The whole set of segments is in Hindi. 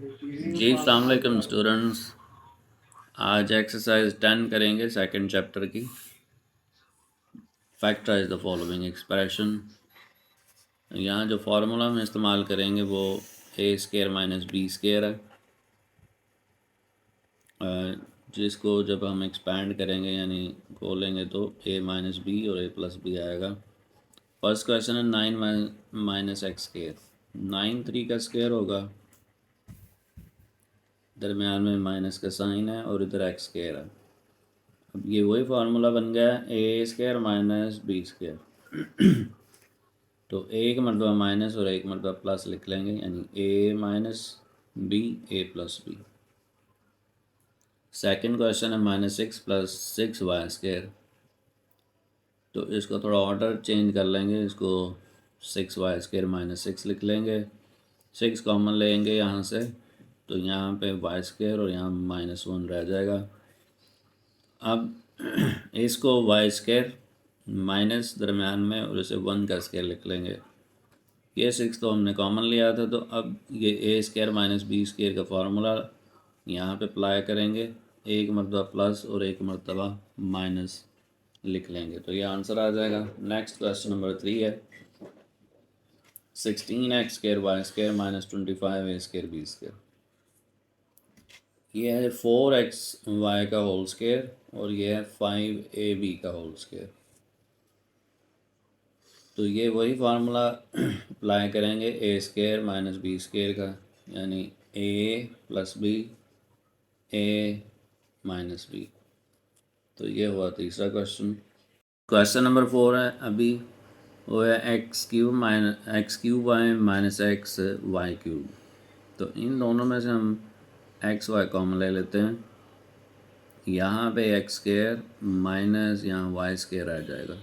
जी अस्सलाम वालेकुम स्टूडेंट्स। आज एक्सरसाइज 10 करेंगे सेकंड चैप्टर की। Factorize the following expression. यहाँ जो फार्मूला हम इस्तेमाल करेंगे वो a square minus b square है, जिसको जब हम एक्सपैंड करेंगे यानी खोलेंगे तो ए माइनस बी और ए प्लस बी आएगा। फर्स्ट क्वेश्चन है 9 माइनस एक्स स्केयर। 9 3 का स्केयर होगा, दरमियान में माइनस का साइन है और इधर एक्स स्केयर है। अब ये वही फार्मूला बन गया ए स्केयर माइनस बी स्केयर। तो एक मरतबा माइनस और एक मरतबा प्लस लिख लेंगे, यानी ए माइनस बी ए प्लस बी। सेकेंड क्वेश्चन है माइनस 6 प्लस 6 वाई स्केयर। तो इसको थोड़ा ऑर्डर चेंज कर लेंगे, इसको 6 वाई स्केयर माइनस 6 लिख लेंगे। 6 कॉमन लेंगे यहाँ से, तो यहाँ पे वाई स्केयर और यहाँ माइनस 1 रह जाएगा। अब इसको वाई स्केयर माइनस दरमियान में और इसे 1 का स्केयर लिख लेंगे। ये 6 तो हमने कॉमन लिया था, तो अब ये ए स्केयर माइनस बी स्केयर का फार्मूला यहाँ पे अप्लाई करेंगे। एक मरतबा प्लस और एक मरतबा माइनस लिख लेंगे, तो ये आंसर आ जाएगा। नेक्स्ट क्वेश्चन नंबर 3 है 16 x square y square minus 25 a square b square. ये है 4 एक्स वाई का होल स्केयर और ये है 5 ए बी का होल स्केयर। तो ये वही फार्मूला अप्लाई करेंगे a square minus b square का, यानी a plus b a minus b. तो ये हुआ तीसरा क्वेश्चन। क्वेश्चन नंबर 4 है अभी, वो है x cube y minus x y cube. तो इन दोनों में से हम एक्स वाई कॉमन ले लेते हैं। यहाँ पे एक्स स्केयर माइनस यहाँ वाई स्केयर आ जाएगा।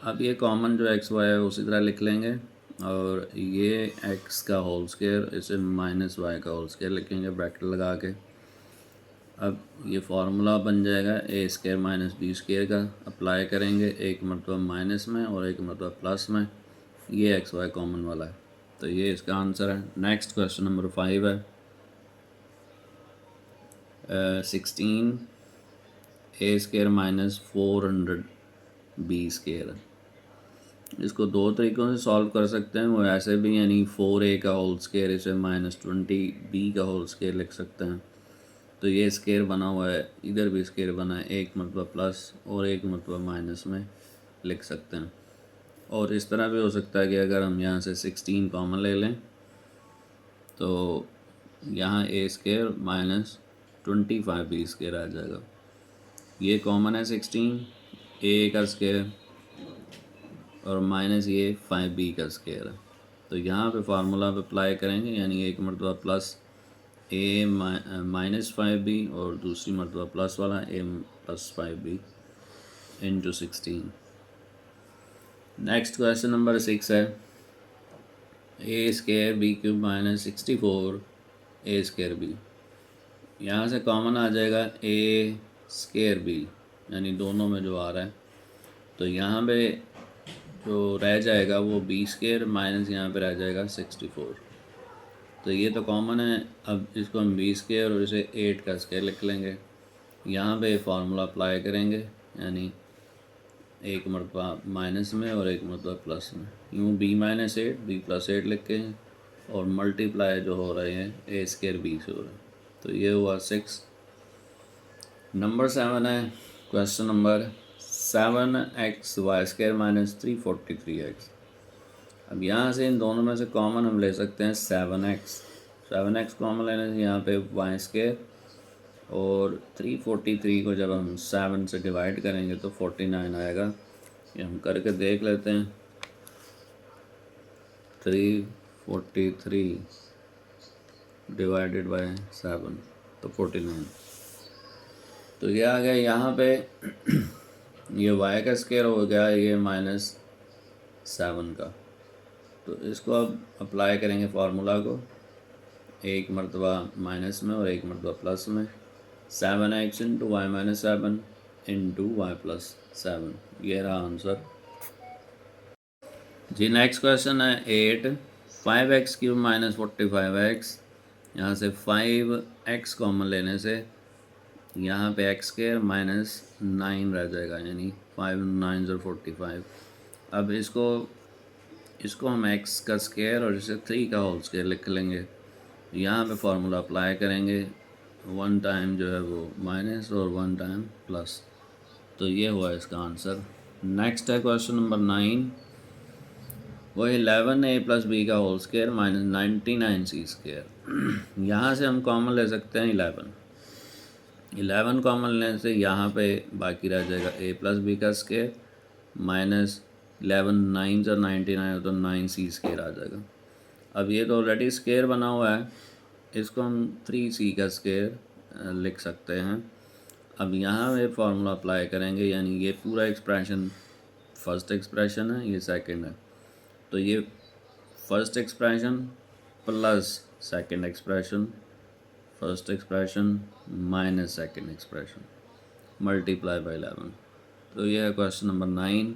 अब ये कॉमन जो एक्स वाई है उसी तरह लिख लेंगे, और ये एक्स का होल स्केयर इसे माइनस वाई का होल स्केयर लिखेंगे ब्रैकेट लगा के। अब ये फार्मूला बन जाएगा ए स्केयर माइनस बी स्केयर का। अप्लाई करेंगे एक मरतबा माइनस में और एक मरतबा प्लस में। ये एक्स वाई कॉमन वाला है, तो ये इसका आंसर है। नेक्स्ट क्वेश्चन नंबर 5 है 16 ए स्केयर माइनस 400 बी स्केयर। इसको दो तरीक़ों से सॉल्व कर सकते हैं, वो ऐसे भी, यानी 4a का होल स्केयर इसे माइनस 20b का होल स्केयर लिख सकते हैं। तो ये स्केयर बना हुआ है, इधर भी स्केयर बना है, एक मरतबा प्लस और एक मरतबा माइनस में लिख सकते हैं। और इस तरह भी हो सकता है कि अगर हम यहाँ से 16 कॉमन ले लें तो यहाँ ए स्केयर माइनस 25 बी स्केयर आ जाएगा। ये कॉमन है 16 ए का स्केयर और माइनस ये 5b का स्केयर है। तो यहाँ पे फार्मूला पे अप्लाई करेंगे, यानी एक मरतबा प्लस ए माइनस 5b और दूसरी मरतबा प्लस वाला A plus 5b into 16। Next question number 6 है A square B cube minus 64 A square B. यहाँ से कॉमन आ जाएगा ए स्केयर बी, यानी दोनों में जो आ रहा है। तो यहाँ पे जो रह जाएगा वो बी स्केयर माइनस यहाँ पे रह जाएगा 64। तो ये तो कॉमन है। अब इसको हम बी स्केयर और इसे 8 का स्केयर लिख लेंगे। यहाँ पे फार्मूला अप्लाई करेंगे, यानी एक मरतबा माइनस में और एक मरतबा प्लस में। यूँ बी माइनस 8 बी प्लस 8 लिखे हैं, और मल्टीप्लाई जो हो रहे हैं ए स्केयर बी से हो रहे हैं। तो ये हुआ 6। नंबर 7 है question number 7 x y square minus 343 x. अब यहाँ से इन दोनों में से कॉमन हम ले सकते हैं 7x कॉमन लेने से यहाँ पे वाई स्केयर, और 343 को जब हम 7 से डिवाइड करेंगे तो 49 आएगा। ये हम करके देख लेते हैं। 343 डिवाइडेड बाय 7 तो 49। तो ये आ गया यहाँ पे ये y का स्केयर हो गया ये -7 का। तो इसको अब अप्लाई करेंगे फार्मूला को, एक मरतबा माइनस में और एक मरतबा प्लस में। 7x into y minus 7 into y plus 7, ये रहा आंसर जी। नेक्स्ट क्वेश्चन है 8 5x क्यूब माइनस 45x यहाँ से 5x कॉमन लेने से यहाँ पे एक्स स्क्वायर माइनस 9 रह जाएगा, यानी 5 9 45। अब इसको हम x का स्क्वायर और इसे 3 का होल स्क्वायर लिख लेंगे। यहाँ पे फार्मूला अप्लाई करेंगे, 1 टाइम जो है वो माइनस और 1 टाइम प्लस। तो ये हुआ इसका आंसर। नेक्स्ट है क्वेश्चन नंबर 9, वो 11a प्लस बी का whole square minus 99c square. यहाँ से हम कॉमन ले सकते हैं 11 कॉमन लेने से यहाँ पे बाकी रह जाएगा a प्लस बी का स्क्वायर माइनस 11 9 और 99 तो 9c स्क्वायर आ जाएगा। अब ये तो ऑलरेडी स्क्वायर बना हुआ है, इसको हम 3c का स्क्वायर लिख सकते हैं। अब यहाँ पे फार्मूला अप्लाई करेंगे, यानी ये पूरा एक्सप्रेशन फर्स्ट एक्सप्रेशन है, ये सेकंड है, तो ये first expression plus second expression, first expression minus second expression multiply by 11। तो ये है क्वेश्चन नंबर 9।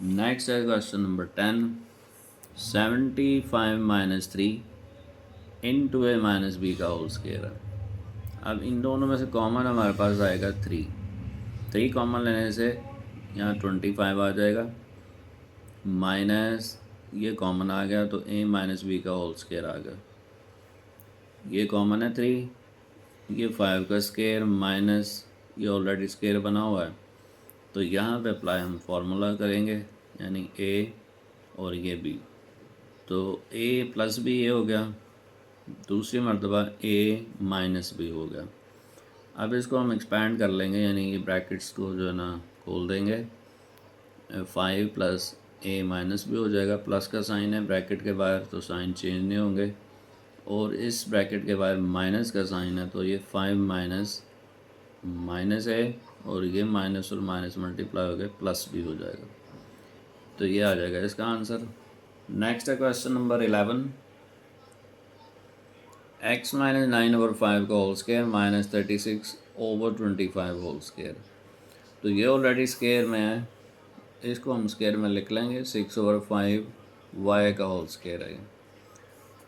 नेक्स्ट है क्वेश्चन नंबर 10, 75 माइनस 3 इंटू ए माइनस बी का होल स्क्वायर है। अब इन दोनों में से कॉमन हमारे पास आएगा 3 कॉमन लेने से यहाँ 25 आ जाएगा, माइनस ये कॉमन आ गया तो a माइनस बी का होल स्क्वायर आ गया। ये कॉमन है 3, ये 5 का स्क्वायर माइनस ये ऑलरेडी स्क्वायर बना हुआ है, तो यहाँ पे अप्लाई हम फार्मूला करेंगे, यानी a और ये b, तो a प्लस बी ये हो गया, दूसरी मरतबा a माइनस बी हो गया। अब इसको हम एक्सपैंड कर लेंगे, यानी ये ब्रैकेट्स को जो है ना खोल देंगे, 5 प्लस a माइनस बी हो जाएगा, प्लस का साइन है ब्रैकेट के बाहर तो साइन चेंज नहीं होंगे, और इस ब्रैकेट के बाहर माइनस का साइन है तो ये 5 माइनस माइनस है, और ये माइनस और माइनस मल्टीप्लाई हो गए प्लस भी हो जाएगा। तो ये आ जाएगा इसका आंसर। नेक्स्ट है क्वेश्चन नंबर 11, x माइनस 9/5 का whole square minus 36/25 whole square. तो ये ऑलरेडी स्क्वायर में है, इसको हम स्क्वायर में लिख लेंगे, 6/5 y का होल स्क्वायर है।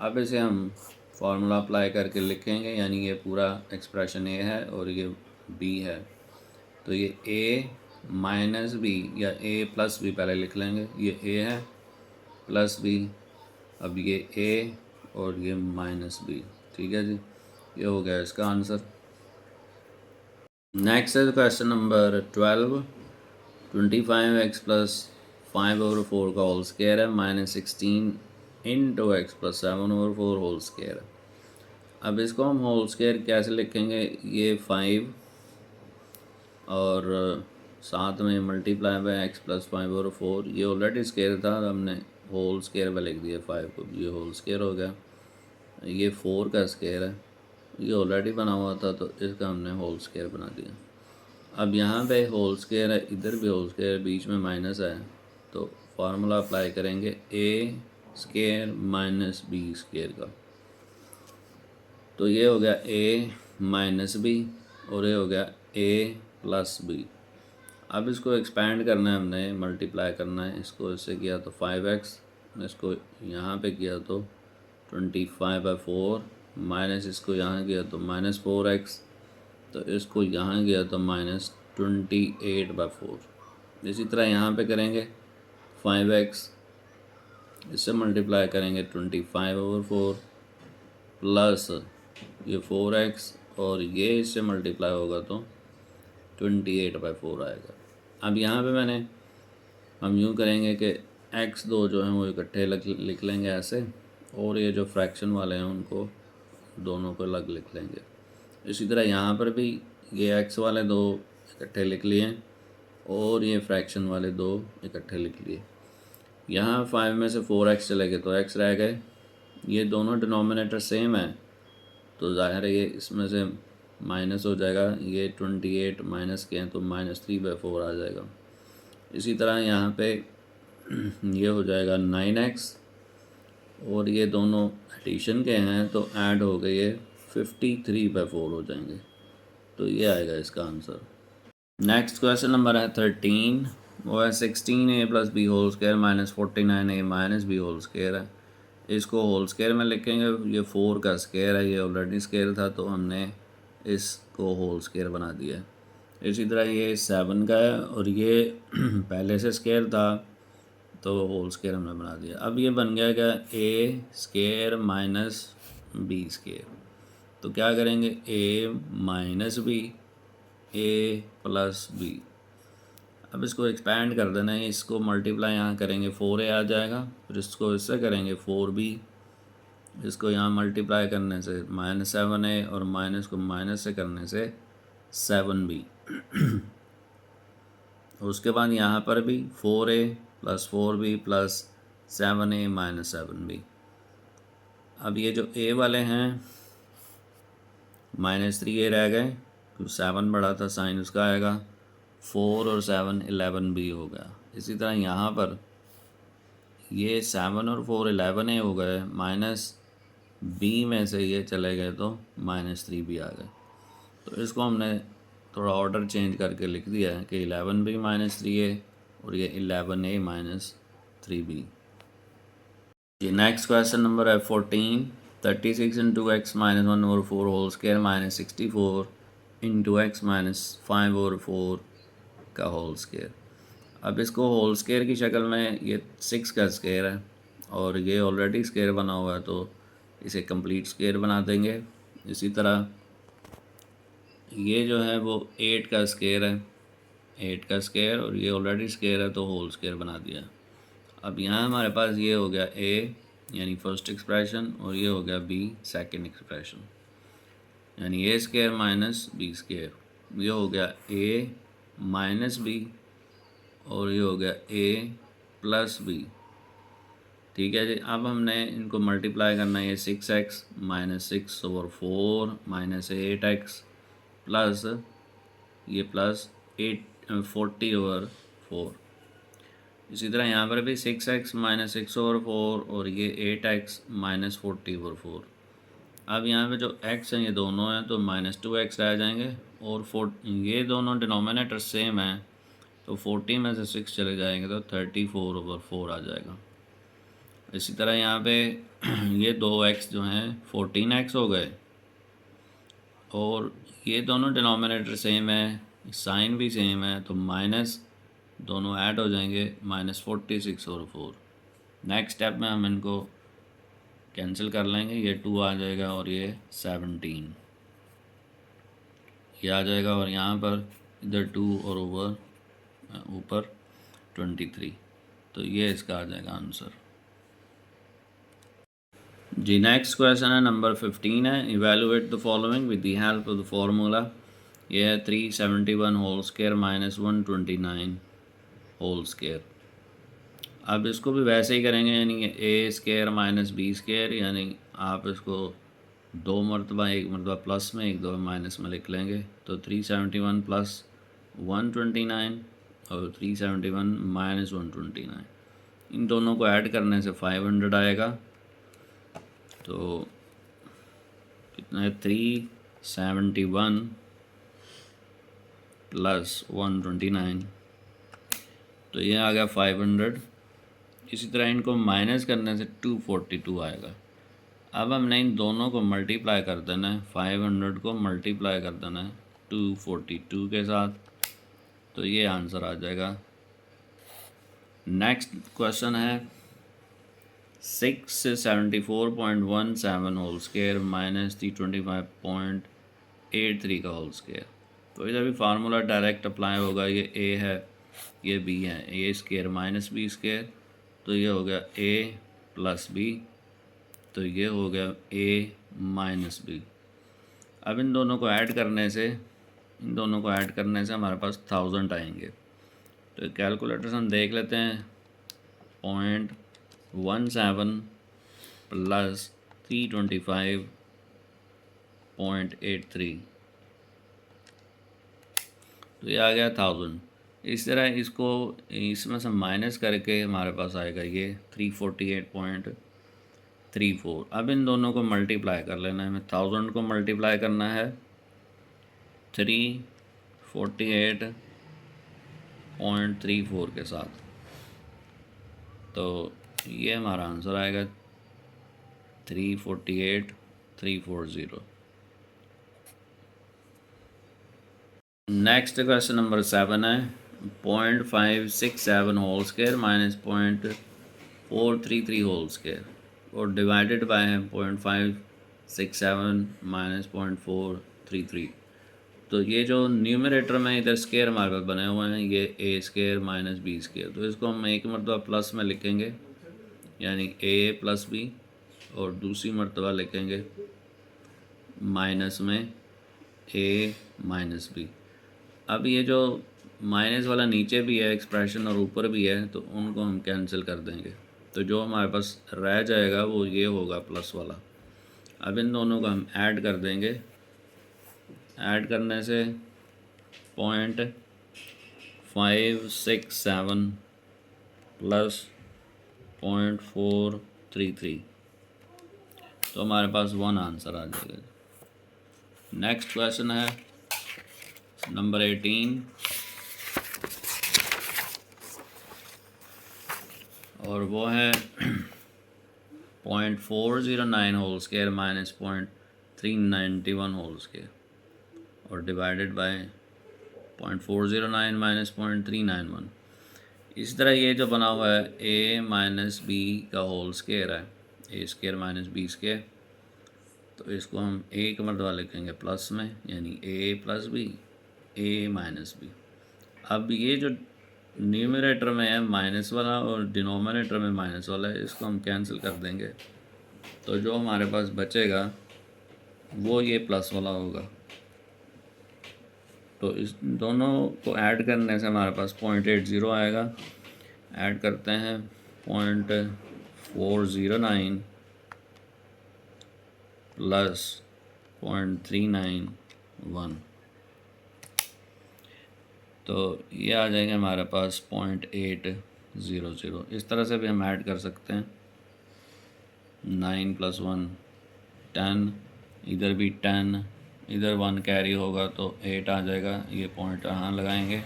अब इसे हम फार्मूला अप्लाई करके लिखेंगे, यानी ये पूरा एक्सप्रेशन a है और ये b है, तो ये a माइनस बी या a प्लस बी पहले लिख लेंगे, ये a है प्लस b, अब ये a और ये माइनस b, ठीक है जी, ये हो गया इसका आंसर। नेक्स्ट है क्वेश्चन नंबर 12, 25x प्लस 5/4 का होल स्क्वायर है minus 16 into x plus 7/4 whole square है। अब इसको हम होल स्क्वायर कैसे लिखेंगे, ये 5 और साथ में मल्टीप्लाई बाय एक्स प्लस 5/4, ये ऑलरेडी स्क्वायर था, हमने होल स्क्वायर में लिख दिया 5 को, ये होल स्क्वायर हो गया। ये 4 का स्क्वायर है, ये ऑलरेडी बना हुआ था तो इसका हमने होल स्क्वायर बना दिया। अब यहाँ पे होल स्क्वायर है, इधर भी होल स्क्वायर, बीच में माइनस है, तो फार्मूला अप्लाई करेंगे a square minus b square का, तो ये हो गया a माइनस b और ये हो गया a प्लस b। अब इसको एक्सपैंड करना है, हमने मल्टीप्लाई करना है, इसको इससे किया तो 5x, इसको यहाँ पे किया तो 25/4 माइनस इसको यहाँ किया तो माइनस 4x, तो इसको यहाँ गया तो माइनस 28/4। इसी तरह यहाँ पे करेंगे 5x, इससे मल्टीप्लाई करेंगे 25/4 प्लस ये 4x, और ये इससे मल्टीप्लाई होगा तो 28/4 आएगा। अब यहाँ पे हम यूँ करेंगे कि x दो जो हैं वो इकट्ठे लिख लेंगे ऐसे, और ये जो फ्रैक्शन वाले हैं उनको दोनों को अलग लिख लेंगे। इसी तरह यहाँ पर भी ये x वाले दो इकट्ठे लिख लिए और ये फ्रैक्शन वाले दो इकट्ठे लिख लिए। यहाँ 5 में से 4x चले गए तो x रह गए, ये दोनों डिनोमिनेटर सेम है तो ज़ाहिर है ये इसमें से माइनस हो जाएगा, ये 28 माइनस के हैं तो -3/4 आ जाएगा। इसी तरह यहाँ पे ये हो जाएगा 9x, और ये दोनों एडिशन के हैं तो ऐड हो गए ये 53/4 हो जाएंगे, तो ये आएगा इसका आंसर। नेक्स्ट क्वेश्चन नंबर है 13, वो है 16a plus b whole square minus 49a minus b whole square है। इसको होल स्क्वायर में लिखेंगे। ये 4 का स्क्वायर है, ये ऑलरेडी स्क्वायर था तो हमने इसको होल स्क्वायर बना दिया। इसी तरह ये 7 का है और ये पहले से स्क्वायर था तो होल स्क्वायर हमने बना दिया। अब ये बन गया क्या, ए स्क्वायर माइनस बी स्क्वायर। तो क्या करेंगे, ए माइनस बी, ए प्लस बी। अब इसको एक्सपैंड कर देना है, इसको मल्टीप्लाई यहाँ करेंगे 4a आ जाएगा, फिर इसको इससे करेंगे 4b, इसको यहाँ मल्टीप्लाई करने से -7a और माइनस को माइनस से करने से 7b। उसके बाद यहाँ पर भी 4a plus 4b plus 7a minus 7b। अब ये जो a वाले हैं -3a रह गए क्योंकि 7 बड़ा था, साइन उसका आएगा। 4 और 7 11b हो गया। इसी तरह यहाँ पर ये 7 और 4 11a हो गए, माइनस b में से ये चले गए तो -3b आ गए। तो इसको हमने थोड़ा ऑर्डर चेंज करके लिख दिया है कि 11b माइनस 3a और ये 11a माइनस 3b। ये नेक्स्ट क्वेश्चन नंबर है 14। 36 into x minus 1/4 whole square minus 64 into x minus 5/4 का होल स्क्वायर। अब इसको होल स्क्वायर की शक्ल में, ये 6 का स्क्वायर है और ये ऑलरेडी स्क्वायर बना हुआ है तो इसे कंप्लीट स्क्वायर बना देंगे। इसी तरह ये जो है वो 8 का स्क्वायर है, 8 का स्क्वायर और ये ऑलरेडी स्क्वायर है तो होल स्क्वायर बना दिया। अब यहाँ हमारे पास ये हो गया a यानी फर्स्ट एक्सप्रेशन और ये हो गया b सेकंड एक्सप्रेशन, यानी a square minus b square. ये हो गया a माइनस b और ये हो गया a प्लस b। ठीक है जी। अब हमने इनको मल्टीप्लाई करना है, ये 6x minus 6/4 minus 8x plus ये प्लस 40/4। इसी तरह यहाँ पर भी 6x माइनस 6/4 और ये 8x माइनस 40/4। अब यहाँ पे जो x हैं ये दोनों हैं तो -2x रह जाएंगे और ये दोनों डिनोमिनेटर सेम हैं तो 40 में से 6 चले जाएंगे तो 34/4 आ जाएगा। इसी तरह यहाँ पे ये 2x जो हैं 14x हो गए और ये दोनों डिनोमिनेटर सेम है, साइन भी सेम है तो माइनस दोनों ऐड हो जाएंगे -46/4। नेक्स्ट स्टेप में हम इनको कैंसिल कर लेंगे, ये 2 आ जाएगा और ये 17 ये आ जाएगा और यहाँ पर इधर 2 और ऊपर 23। तो ये इसका आ जाएगा आंसर जी। नेक्स्ट क्वेश्चन है नंबर 15 है। Evaluate the following with the help of the formula. ये है 371 whole square minus 129 whole square. अब इसको भी वैसे ही करेंगे, यानी a square minus b square, यानी आप इसको 2 मरतबा, एक मरतबा प्लस में एक दो माइनस में लिख लेंगे। तो 371 प्लस 129 और 371 माइनस 129, इन दोनों को ऐड करने से 500 आएगा। तो कितना है, 371 प्लस 129, तो ये आ गया 500। इसी तरह इनको माइनस करने से 242 आएगा। अब हमने इन दोनों को मल्टीप्लाई कर देना है, 500 को मल्टीप्लाई कर देना है 242 के साथ, तो ये आंसर आ जाएगा। नेक्स्ट क्वेश्चन है 674.17 होल स्क्वायर माइनस 325.83 का होल स्क्वायर। तो इधर भी फार्मूला डायरेक्ट अप्लाई होगा। ये a है, ये b है, a square minus b square, तो ये हो गया a प्लस b, तो ये हो गया a माइनस b। अब इन दोनों को ऐड करने से हमारे पास 1000 आएंगे। तो कैलकुलेटर हम देख लेते हैं, 0.17 प्लस 325.83, तो ये आ गया 1000। इस तरह इसको इसमें से माइनस करके हमारे पास आएगा ये 348.34। अब इन दोनों को मल्टीप्लाई कर लेना है, हमें 1000 को मल्टीप्लाई करना है 348.34 के साथ, तो ये हमारा आंसर आएगा 348,340। नेक्स्ट क्वेश्चन नंबर 7 है 0.567 whole square minus 0.433 whole square और डिवाइडेड बाय 0.567 माइनस 0.433। तो ये जो न्यूमरेटर में इधर स्क्वायर हमारे पास बने हुए हैं, ये ए स्क्वायर माइनस बी स्क्वायर, तो इसको हम एक मरतबा प्लस में लिखेंगे यानी ए प्लस बी, और दूसरी मरतबा लिखेंगे माइनस में ए माइनस बी। अब ये जो माइनस वाला नीचे भी है एक्सप्रेशन और ऊपर भी है, तो उनको हम कैंसिल कर देंगे, तो जो हमारे पास रह जाएगा वो ये होगा प्लस वाला। अब इन दोनों को हम ऐड कर देंगे। ऐड करने से 0.567 प्लस 0.433, तो हमारे पास 1 आंसर आ जाएगा। नेक्स्ट क्वेश्चन है नंबर 18 और वो है 0.409 whole square minus 0.391 whole square और डिवाइडेड बाय 0.409 माइनस 0.391। इस तरह ये जो बना हुआ है ए माइनस बी का होल स्क्वायर है, a square minus b square, तो इसको हम एक मरतबा लिखेंगे प्लस में यानी a plus b, a minus b. अब ये जो न्यूमरेटर में है माइनस वाला और डिनोमिनेटर में माइनस वाला है, इसको हम कैंसिल कर देंगे, तो जो हमारे पास बचेगा वो ये प्लस वाला होगा। तो इस दोनों को ऐड करने से हमारे पास 0.80 आएगा। ऐड करते हैं 0.409 प्लस 0.391, तो ये आ जाएगा हमारे पास 0.800। इस तरह से भी हम ऐड कर सकते हैं। 9 + 1 10, इधर भी 10, इधर 1 कैरी होगा तो 8 आ जाएगा। ये पॉइंट यहाँ लगाएंगे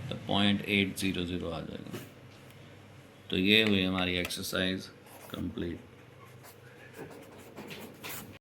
तो 0.800 आ जाएगा। तो ये हुई हमारी एक्सरसाइज कंप्लीट।